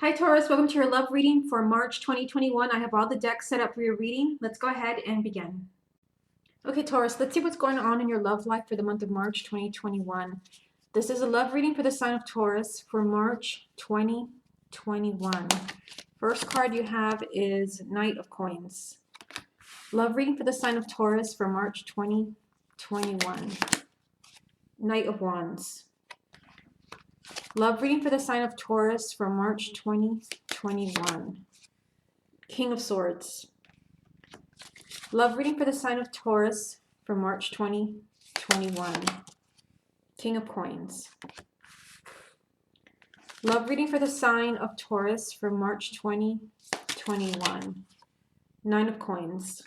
Hi Taurus, welcome to your love reading for March 2021. I have all the decks set up for your reading. Let's go ahead and begin. Okay Taurus, let's see what's going on in your love life for the month of March 2021. This is a love reading for the sign of Taurus for March 2021. First card you have is Knight of Coins. Love reading for the sign of Taurus for March 2021. Knight of Wands. Love reading for the sign of Taurus for March 2021. King of Swords. Love reading for the sign of Taurus for March 2021. King of Coins. Love reading for the sign of Taurus for March 2021. Nine of Coins.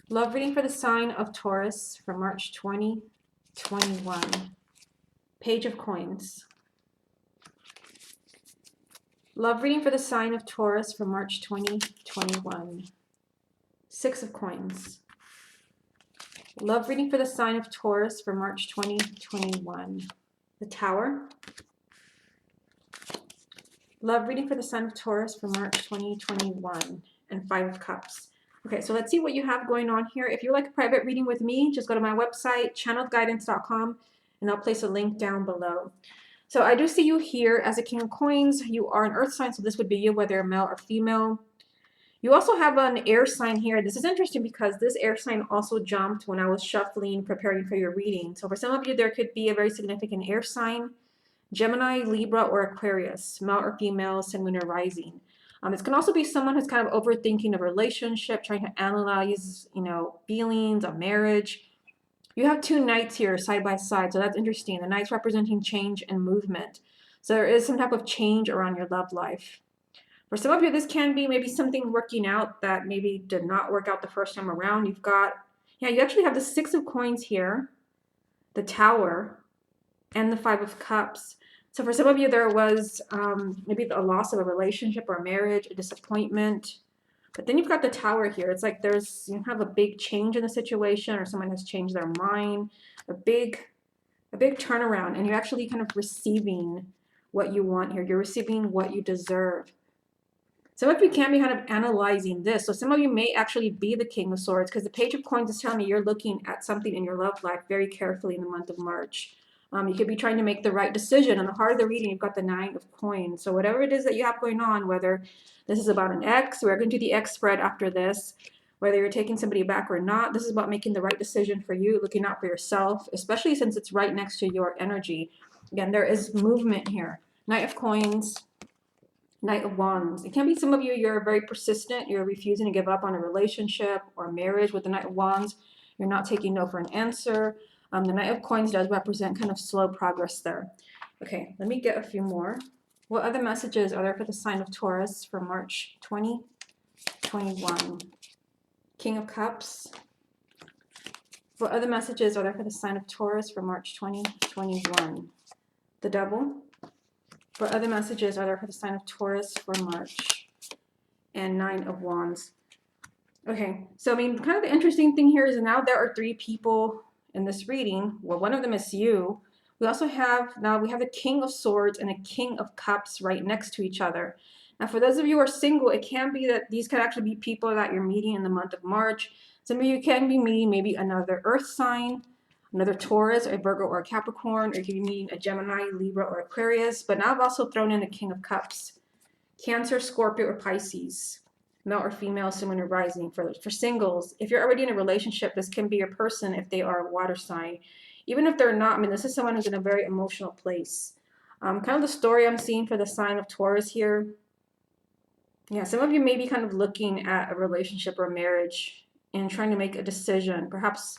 Love reading for the sign of Taurus for March 2021. Page of Coins. Love reading for the sign of Taurus for March 2021. Six of Coins. Love reading for the sign of Taurus for March 2021. The Tower. Love reading for the sign of Taurus for March 2021. And Five of Cups. Okay, so let's see what you have going on here. If you'd like a private reading with me, just go to my website, channeledguidance.com, and I'll place a link down below. So I do see you here as a King of Coins. You are an earth sign, so this would be you, whether male or female. You also have an air sign here. This is interesting because this air sign also jumped when I was shuffling, preparing for your reading. So for some of you, there could be a very significant air sign: Gemini, Libra, or Aquarius, male or female, sun, moon, or rising. This can also be someone who's kind of overthinking a relationship, trying to analyze, feelings, a marriage. You have two knights here side by side, so that's interesting. The knights representing change and movement. So there is some type of change around your love life. For some of you, this can be maybe something working out that maybe did not work out the first time around. You actually have the Six of Coins here, the Tower, and the Five of Cups. So for some of you, there was maybe a loss of a relationship or a marriage, a disappointment. But then you've got the Tower here. It's like you have a big change in the situation, or someone has changed their mind, a big turnaround, and you're actually kind of receiving what you want here. You're receiving what you deserve. Some of you can be kind of analyzing this. So some of you may actually be the King of Swords, because the Page of Coins is telling me you're looking at something in your love life very carefully in the month of March. You could be trying to make the right decision. In the heart of the reading, you've got the Nine of Coins. So whatever it is that you have going on, whether this is about an ex, we're going to do the ex spread after this, whether you're taking somebody back or not, this is about making the right decision for you, looking out for yourself, especially since it's right next to your energy. Again, there is movement here. Knight of Coins, Knight of Wands. It can be some of you, you're very persistent. You're refusing to give up on a relationship or marriage with the Knight of Wands. You're not taking no for an answer. The Knight of Coins does represent kind of slow progress there. Okay, let me get a few more. What other messages are there for the sign of Taurus for March 2021? King of Cups. What other messages are there for the sign of Taurus for March 2021? The Devil. What other messages are there for the sign of Taurus for March? And Nine of Wands. Okay, so kind of the interesting thing here is now there are three people in this reading. Well, one of them is you. We also have, we have a King of Swords and a King of Cups right next to each other. Now, for those of you who are single, it can be that these could actually be people that you're meeting in the month of March. Some of you can be meeting maybe another earth sign, another Taurus, or a Virgo, or a Capricorn, or you could be meeting a Gemini, Libra, or Aquarius. But now I've also thrown in the King of Cups. Cancer, Scorpio, or Pisces. Male or female, sun, moon, or rising. For singles, if you're already in a relationship, this can be your person if they are a water sign. Even if they're not, this is someone who's in a very emotional place. Kind of the story I'm seeing for the sign of Taurus here. Yeah, some of you may be kind of looking at a relationship or a marriage and trying to make a decision. Perhaps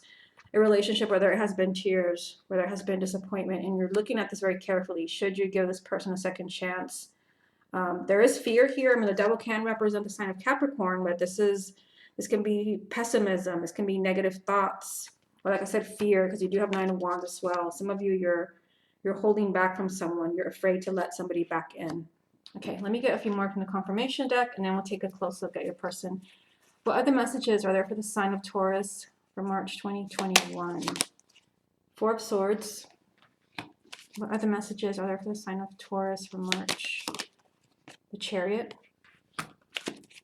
a relationship where there has been tears, where there has been disappointment, and you're looking at this very carefully. Should you give this person a second chance? There is fear here. The Devil can represent the sign of Capricorn, but this can be pessimism. This can be negative thoughts, or like I said, fear, because you do have Nine of Wands as well. Some of you, you're holding back from someone. You're afraid to let somebody back in. Okay, let me get a few more from the confirmation deck, and then we'll take a close look at your person. What other messages are there for the sign of Taurus for March 2021? Four of Swords. What other messages are there for the sign of Taurus for March the Chariot.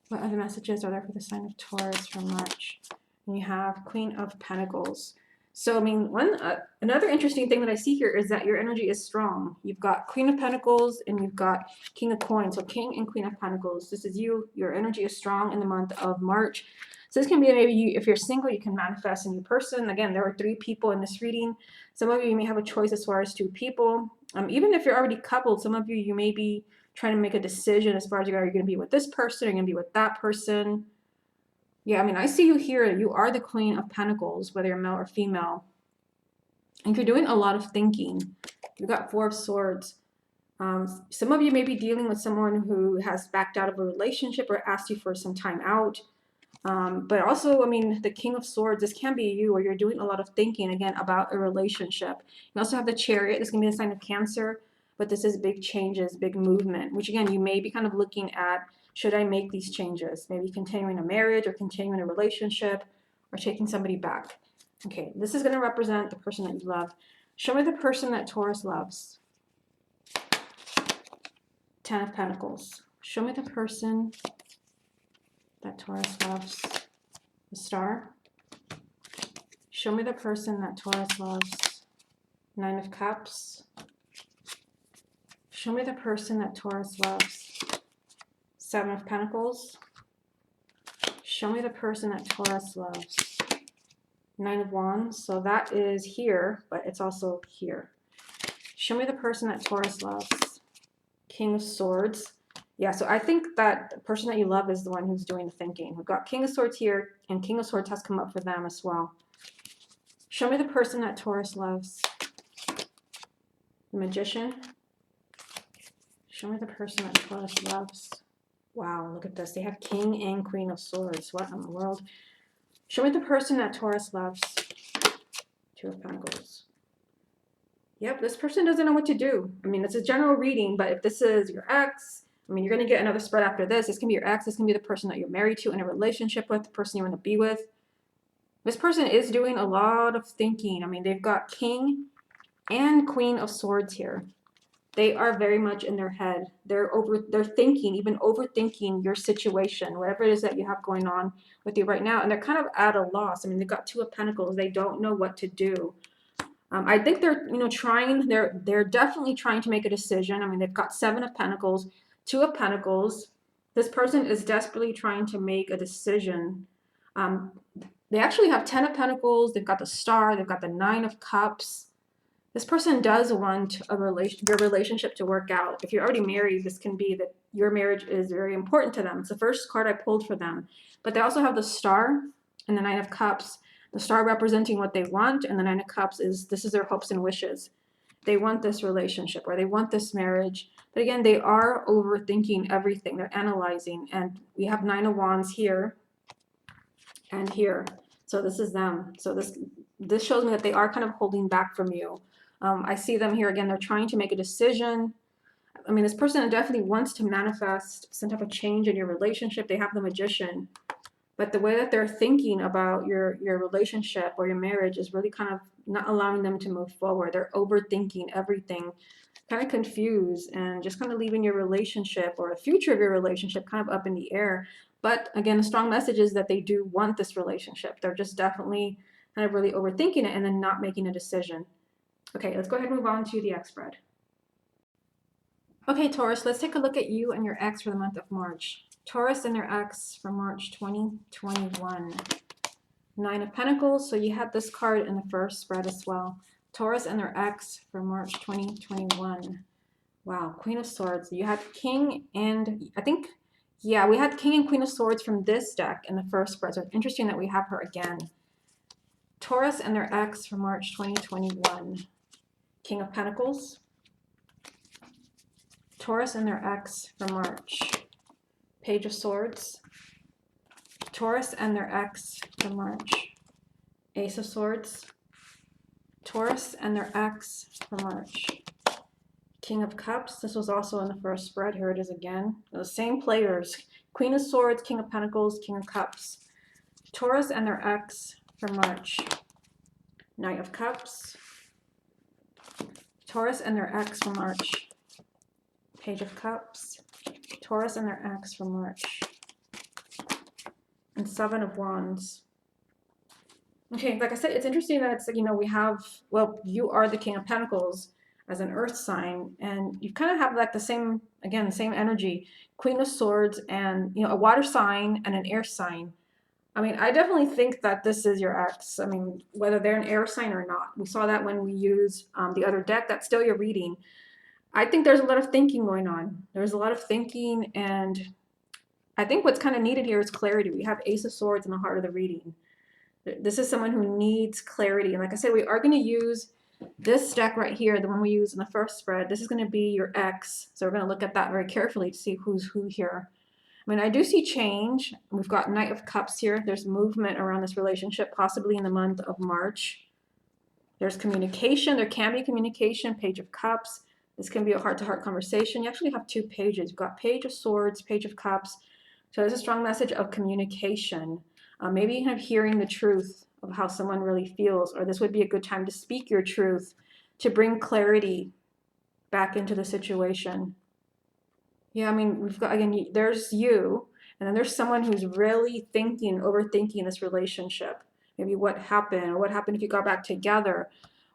What other messages are there for the sign of Taurus for March? And you have Queen of Pentacles. So, I mean, another interesting thing that I see here is that your energy is strong. You've got Queen of Pentacles and you've got King of Coins. So King and Queen of Pentacles. This is you. Your energy is strong in the month of March. So this can be maybe you, if you're single, you can manifest a new person. Again, there are 3 people in this reading. Some of you may have a choice as far as 2 people. Even if you're already coupled, some of you may be trying to make a decision as far as are you going to be with this person, or you're going to be with that person. Yeah, I mean, I see you here. You are the Queen of Pentacles, whether you're male or female. And you're doing a lot of thinking. You've got 4 of Swords. Some of you may be dealing with someone who has backed out of a relationship or asked you for some time out. But also, I mean, the King of Swords, this can be you, or you're doing a lot of thinking, again, about a relationship. You also have the Chariot. This can be a sign of Cancer. But this is big changes, big movement, which again, you may be kind of looking at, should I make these changes? Maybe continuing a marriage or continuing a relationship or taking somebody back. Okay, this is going to represent the person that you love. Show me the person that Taurus loves. 10 of Pentacles. Show me the person that Taurus loves. The Star. Show me the person that Taurus loves. 9 of Cups. Show me the person that Taurus loves. 7 of Pentacles. Show me the person that Taurus loves. 9 of Wands. So that is here, but it's also here. Show me the person that Taurus loves. King of Swords. Yeah, so I think that the person that you love is the one who's doing the thinking. We've got King of Swords here, and King of Swords has come up for them as well. Show me the person that Taurus loves. The Magician. Show me the person that Taurus loves. Wow, look at this. They have King and Queen of Swords. What in the world? Show me the person that Taurus loves. 2 of Pentacles. Yep, this person doesn't know what to do. I mean, it's a general reading, but if this is your ex, I mean, you're going to get another spread after this. This can be your ex. This can be the person that you're married to, in a relationship with, the person you want to be with. This person is doing a lot of thinking. I mean, they've got King and Queen of Swords here. They are very much in their head. They're thinking, even overthinking your situation, whatever it is that you have going on with you right now. And they're kind of at a loss. I mean, they've got 2 of Pentacles. They don't know what to do. I think they're, trying. They're definitely trying to make a decision. I mean, they've got 7 of Pentacles, 2 of Pentacles. This person is desperately trying to make a decision. They actually have 10 of Pentacles. They've got the Star. They've got the 9 of Cups. This person does want your relationship to work out. If you're already married, this can be that your marriage is very important to them. It's the first card I pulled for them. But they also have the Star and the 9 of Cups. The Star representing what they want, and the 9 of Cups is their hopes and wishes. They want this relationship, or they want this marriage. But again, they are overthinking everything. They're analyzing. And we have 9 of Wands here and here. So this is them. So this shows me that they are kind of holding back from you. I see them here again. They're trying to make a decision. I mean, this person definitely wants to manifest some type of change in your relationship. They have the Magician. But the way that they're thinking about your relationship or your marriage is really kind of not allowing them to move forward. They're overthinking everything, kind of confused, and just kind of leaving your relationship or the future of your relationship kind of up in the air. But again, a strong message is that they do want this relationship. They're just definitely kind of really overthinking it and then not making a decision. Okay, let's go ahead and move on to the X spread. Okay, Taurus, let's take a look at you and your ex for the month of March. Taurus and their ex for March 2021. 9 of Pentacles, so you had this card in the first spread as well. Taurus and their ex for March 2021. Wow, Queen of Swords. You had King and, I think, yeah, we had King and Queen of Swords from this deck in the first spread, so it's interesting that we have her again. Taurus and their ex for March 2021. King of Pentacles. Taurus and their ex for March. Page of Swords. Taurus and their ex for March. Ace of Swords. Taurus and their ex for March. King of Cups. This was also in the first spread. Here it is again. The same players. Queen of Swords, King of Pentacles, King of Cups. Taurus and their ex for March. Knight of Cups. Taurus and their ex for March. Page of Cups. Taurus and their ex for March. And Seven of Wands. Okay, like I said, it's interesting that it's like, you know, we have, well, you are the King of Pentacles as an earth sign, and you kind of have like the same, again, the same energy, Queen of Swords and, you know, a water sign and an air sign. I mean, I definitely think that this is your ex. I mean, whether they're an air sign or not. We saw that when we used the other deck. That's still your reading. I think there's a lot of thinking going on. There's a lot of thinking, and I think what's kind of needed here is clarity. We have Ace of Swords in the heart of the reading. This is someone who needs clarity. And like I said, we are going to use this deck right here, the one we used in the first spread. This is going to be your ex. So we're going to look at that very carefully to see who's who here. I mean, I do see change. We've got Knight of Cups here. There's movement around this relationship, possibly in the month of March. There's communication. There can be communication. Page of Cups. This can be a heart-to-heart conversation. You actually have two pages. You've got Page of Swords, Page of Cups. So there's a strong message of communication. Maybe you have hearing the truth of how someone really feels, or this would be a good time to speak your truth, to bring clarity back into the situation. Yeah, I mean, we've got, again, there's you, and then there's someone who's really thinking, overthinking this relationship. Maybe what happened, or what happened if you got back together,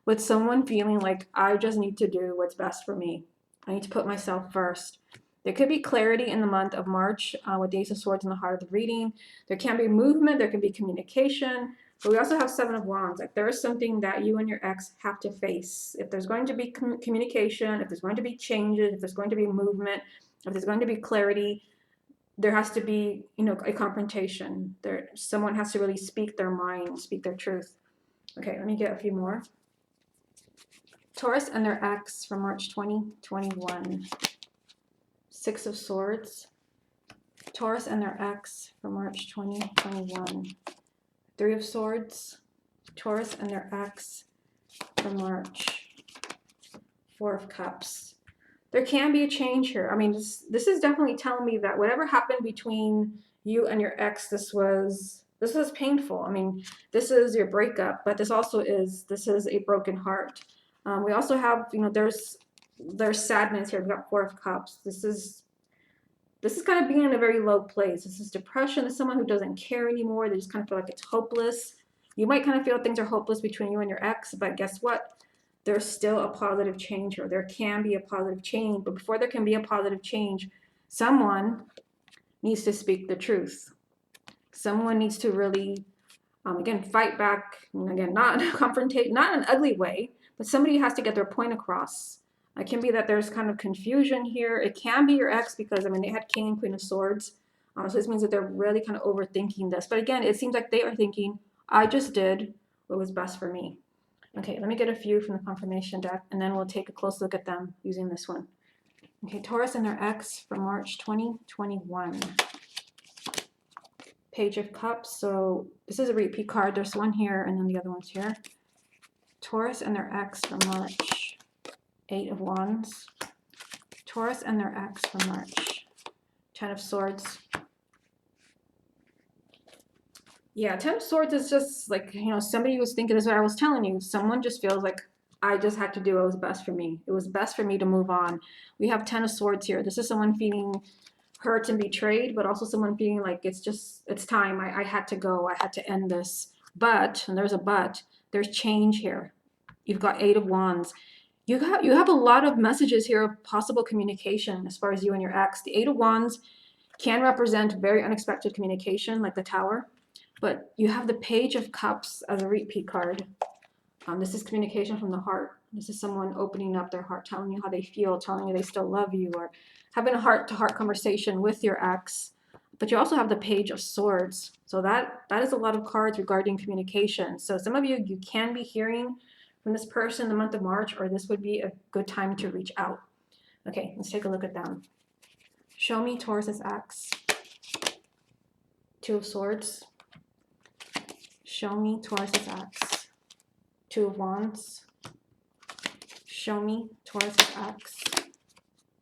with someone feeling like, I just need to do what's best for me. I need to put myself first. There could be clarity in the month of March with the Ace of Swords in the heart of the reading. There can be movement, there can be communication, but we also have Seven of Wands. Like, there is something that you and your ex have to face. If there's going to be communication, if there's going to be changes, if there's going to be movement, if there's going to be clarity, there has to be, you know, a confrontation. Someone has to really speak their mind, speak their truth. Okay, let me get a few more. Taurus and their ex from March 2021. Six of Swords. Taurus and their ex from March 2021. Three of Swords. Taurus and their ex from March. Four of Cups. There can be a change here. I mean, this is definitely telling me that whatever happened between you and your ex, this was painful. I mean, this is your breakup, but this is a broken heart. We also have, you know, there's sadness here. We've got Four of Cups. This is kind of being in a very low place. This is depression. This is someone who doesn't care anymore. They just kind of feel like it's hopeless. You might kind of feel things are hopeless between you and your ex, but guess what? There's still a positive change here. There can be a positive change, but before there can be a positive change, someone needs to speak the truth. Someone needs to really, again, fight back. And again, not confrontate, not in an ugly way, but somebody has to get their point across. It can be that there's kind of confusion here. It can be your ex because, I mean, they had King and Queen of Swords. So this means that they're really kind of overthinking this. But again, it seems like they are thinking, I just did what was best for me. Okay, let me get a few from the confirmation deck, and then we'll take a close look at them using this one. Okay, Taurus and their ex from March 2021. Page of Cups. So this is a repeat card. There's one here, and then the other one's here. Taurus and their ex from March. Eight of Wands. Taurus and their ex from March. Ten of Swords. Yeah, Ten of Swords is just like, you know, somebody was thinking, this is what I was telling you. Someone just feels like, I just had to do what was best for me. It was best for me to move on. We have Ten of Swords here. This is someone feeling hurt and betrayed, but also someone feeling like it's time. I had to go. I had to end this. But, and there's a but, there's change here. You've got Eight of Wands. You have a lot of messages here of possible communication as far as you and your ex. The Eight of Wands can represent very unexpected communication, like the Tower. But you have the Page of Cups as a repeat card. This is communication from the heart. This is someone opening up their heart, telling you how they feel, telling you they still love you, or having a heart-to-heart conversation with your ex. But you also have the Page of Swords. So that is a lot of cards regarding communication. So some of you can be hearing from this person in the month of March, or this would be a good time to reach out. Okay, let's take a look at them. Show me Taurus's ex. Two of Swords. Show me Taurus's ex. Two of Wands. Show me Taurus's ex.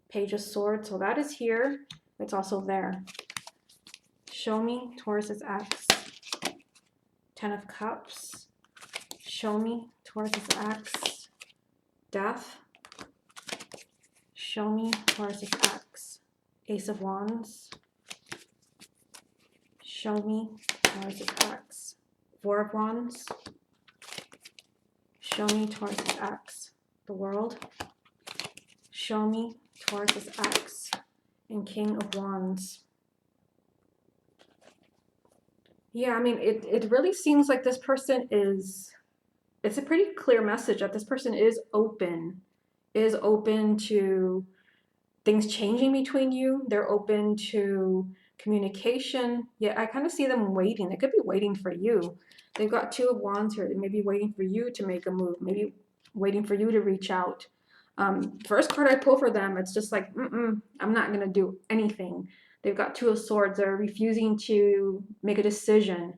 Page of Swords. So that is here. It's also there. Show me Taurus's ex. Ten of Cups. Show me Taurus's ex. Death. Show me Taurus's ex. Ace of Wands. Show me Taurus's ex. Four of Wands. Show me Taurus's ex. The World. Show me Taurus's ex. And King of Wands. Yeah, I mean, it really seems like this person is, it's a pretty clear message that this person is open to things changing between you. They're open to communication. Yeah, I kind of see them waiting. They could be waiting for you. They've got Two of Wands here. They may be waiting for you to make a move, maybe waiting for you to reach out. First card I pull for them, it's just like, I'm not going to do anything. They've got Two of Swords. They're refusing to make a decision.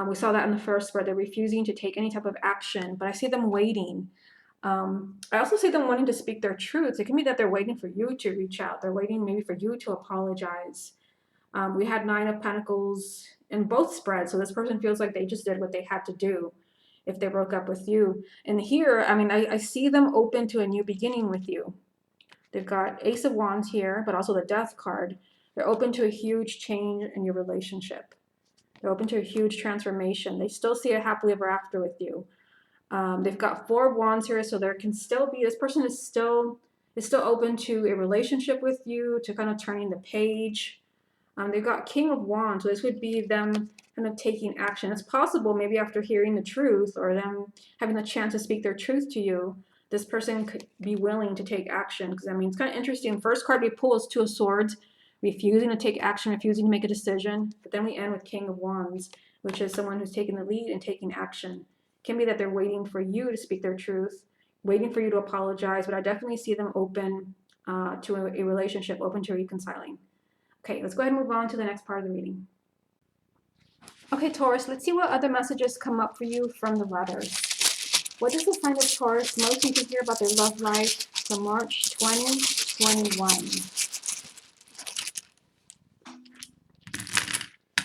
We saw that in the first spread. They're refusing to take any type of action, but I see them waiting. I also see them wanting to speak their truths. It can be that they're waiting for you to reach out. They're waiting maybe for you to apologize. We had Nine of Pentacles in both spreads, so this person feels like they just did what they had to do if they broke up with you. And here, I mean, I see them open to a new beginning with you. They've got Ace of Wands here, but also the Death card. They're open to a huge change in your relationship. They're open to a huge transformation. They still see a happily ever after with you. They've got Four of Wands here, so there can still be, this person is still open to a relationship with you, to kind of turning the page. They've got King of Wands, so this would be them kind of taking action. It's possible maybe after hearing the truth or them having the chance to speak their truth to you, this person could be willing to take action. Because I mean, it's kind of interesting. First card we pull is Two of Swords, refusing to take action, refusing to make a decision. But then we end with King of Wands, which is someone who's taking the lead and taking action. It can be that they're waiting for you to speak their truth, waiting for you to apologize, but I definitely see them open to a relationship, open to reconciling. Okay, let's go ahead and move on to the next part of the reading. Okay, Taurus, let's see what other messages come up for you from the letters. What is the sign of Taurus most need to hear about their love life for March 2021?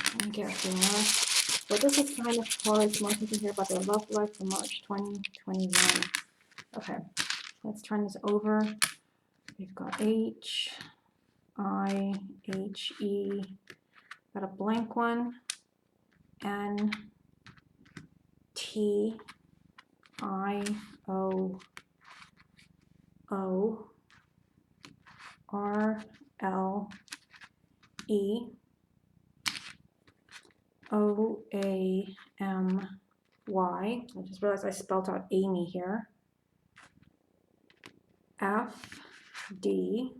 Let me get here. What does the sign of Taurus most need to hear about their love life for March 2021? Okay, let's turn this over. We've got H, I, H, E, got a blank one, N, T, I, O, O, R, L, E, O, A, M, Y. I just realized I spelled out Amy here. F, D,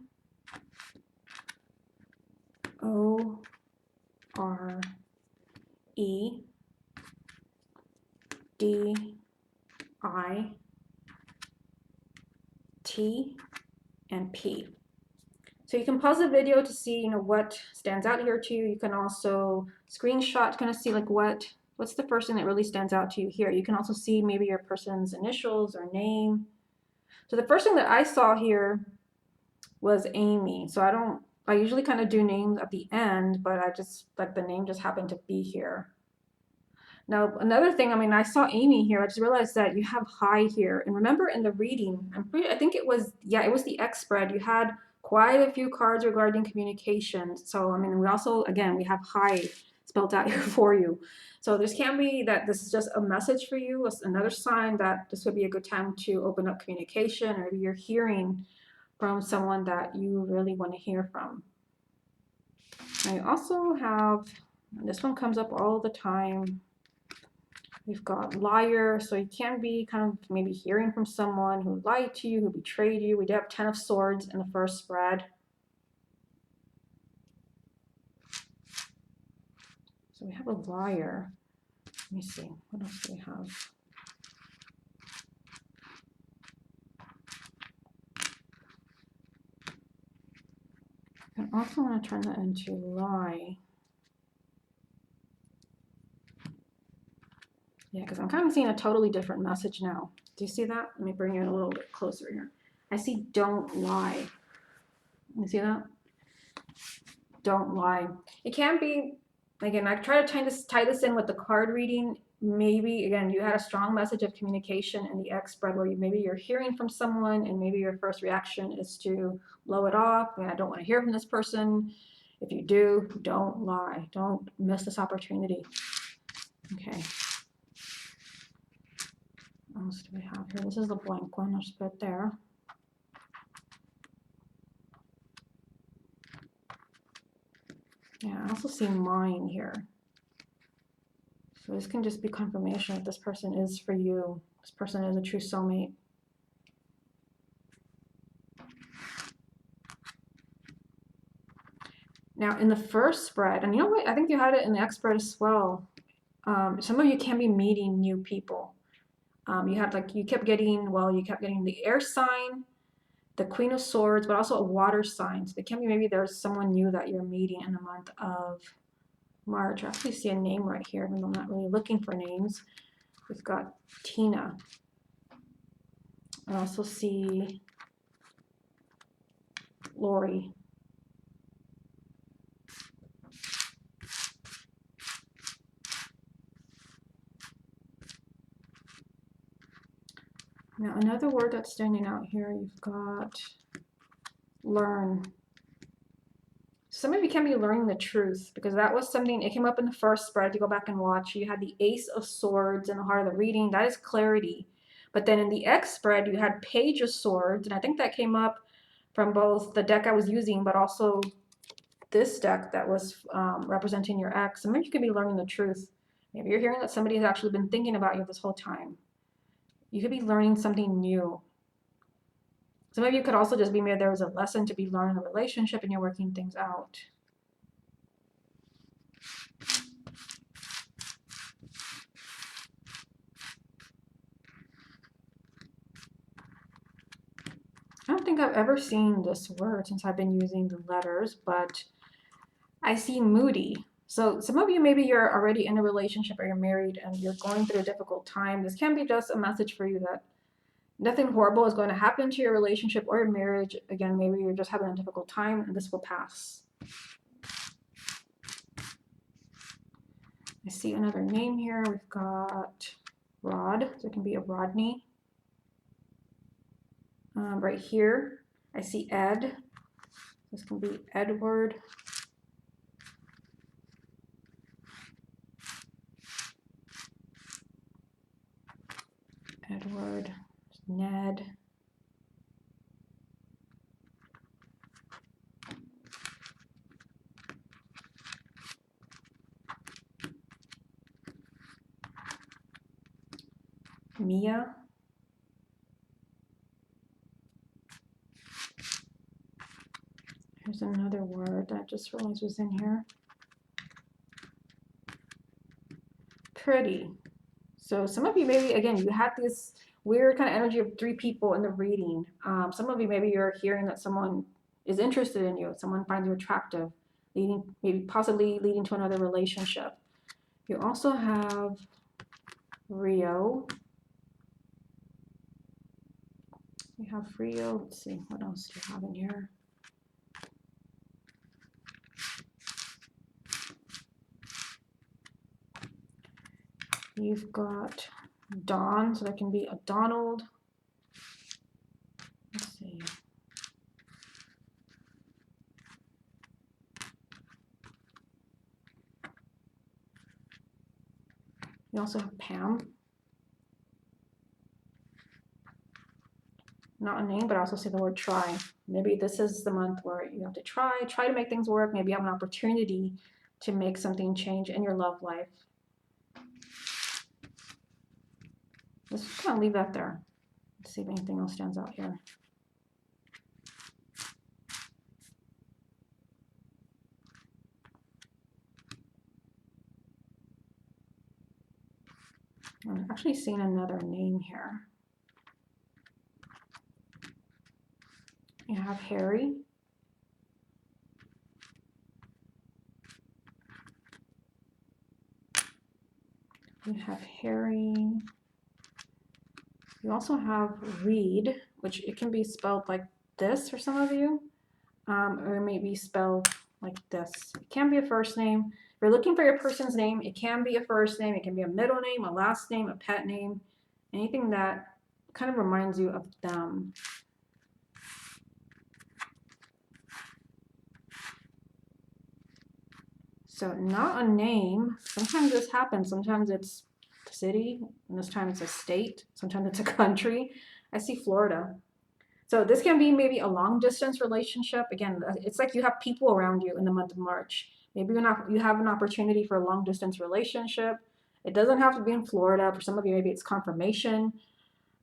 O, R, E, D, I, T, and P. So you can pause the video to see, what stands out here to you. You can also screenshot to kind of see like what's the first thing that really stands out to you here. You can also see maybe your person's initials or name. So the first thing that I saw here was Amy. So I usually kind of do names at the end, but I just like the name just happened to be here. Now, another thing, I mean, I saw Amy here. I just realized that you have high here. And remember in the reading, I think it was the X spread. You had quite a few cards regarding communication. So, I mean, we have high spelled out here for you. So this can be that this is just a message for you. It's another sign that this would be a good time to open up communication, or you're hearing from someone that you really want to hear from. I also have, this one comes up all the time. We've got liar, so you can be kind of maybe hearing from someone who lied to you, who betrayed you. We did have 10 of Swords in the first spread. So we have a liar. Let me see, what else do we have? I also want to turn that into lie. Yeah, because I'm kind of seeing a totally different message now. Do you see that? Let me bring it a little bit closer here. I see don't lie. You see that? Don't lie. It can be, again, I try to tie this in with the card reading. maybe, again, you had a strong message of communication in the X spread where maybe you're hearing from someone and maybe your first reaction is to blow it off. And I don't want to hear from this person. If you do, don't lie. Don't miss this opportunity. Okay. What else do we have here? This is the blank one. I'll just put it there. Yeah, I also see mine here. So this can just be confirmation that this person is for you. This person is a true soulmate. Now in the first spread, and you know what, I think you had it in the X spread as well. Some of you can be meeting new people. You kept getting the air sign, the Queen of Swords, but also a water sign. So it can be maybe there's someone new that you're meeting in the month of March. I actually see a name right here, even though I'm not really looking for names. We've got Tina. I also see Lori. Now another word that's standing out here, you've got learn. Some of you can be learning the truth because that was something, it came up in the first spread. If you go back and watch, you had the Ace of Swords in the heart of the reading. That is clarity. But then in the X spread, you had Page of Swords. And I think that came up from both the deck I was using, but also this deck that was representing your ex. Some of you could be learning the truth. Maybe you're hearing that somebody has actually been thinking about you this whole time. You could be learning something new. Some of you could also just be maybe there was a lesson to be learned in a relationship and you're working things out. I don't think I've ever seen this word since I've been using the letters, but I see moody. So some of you, maybe you're already in a relationship or you're married and you're going through a difficult time. This can be just a message for you that nothing horrible is going to happen to your relationship or your marriage. Again, maybe you're just having a difficult time and this will pass. I see another name here. We've got Rod. So it can be a Rodney. Right here, I see Ed. This can be Edward. Edward, Ned. Mia. Here's another word that I just realized was in here. Pretty. So some of you maybe, again, you had this weird kind of energy of three people in the reading. Some of you, maybe you're hearing that someone is interested in you. Someone finds you attractive, possibly leading to another relationship. You also have Rio. We have Rio. Let's see, what else do you have in here? You've got Don, so that can be a Donald. Let's see. You also have Pam. Not a name, but I also see the word try. Maybe this is the month where you have to try to make things work. Maybe you have an opportunity to make something change in your love life. Let's just kind of leave that there. Let's see if anything else stands out here. I'm actually seeing another name here. You have Harry. You have Harry. You also have Reed, which it can be spelled like this for some of you, or it may be spelled like this. It can be a first name. If you're looking for your person's name, it can be a first name, it can be a middle name, a last name, a pet name, anything that kind of reminds you of them. So not a name. Sometimes this happens. Sometimes it's a city, and this time it's a state. Sometimes it's a country. I see Florida. So this can be maybe a long distance relationship. Again, it's like you have people around you in the month of March. Maybe you have an opportunity for a long distance relationship. It doesn't have to be in Florida. For some of you, maybe it's confirmation.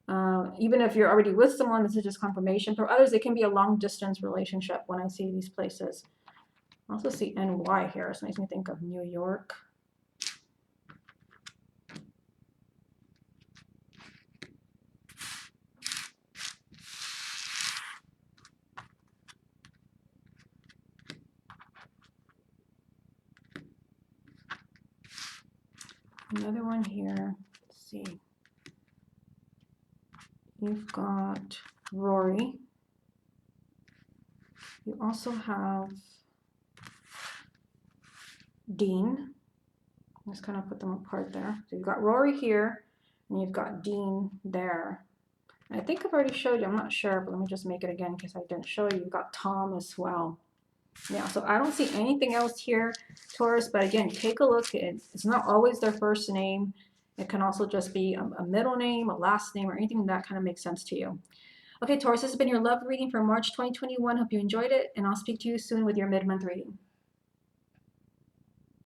Even if you're already with someone, this is just confirmation. For others, it can be a long distance relationship when I see these places. I also see NY here, so it makes me think of New York. Another one here. Let's see. You've got Rory. You also have Dean. Let's kind of put them apart there. So you've got Rory here, and you've got Dean there. I think I've already showed you. I'm not sure, but let me just make it again in case I didn't show you. You've got Tom as well. Yeah, so I don't see anything else here, Taurus, but again, take a look. It's not always their first name. It can also just be a middle name, a last name, or anything that kind of makes sense to you. Okay, Taurus, this has been your love reading for March 2021. Hope you enjoyed it, and I'll speak to you soon with your mid-month reading.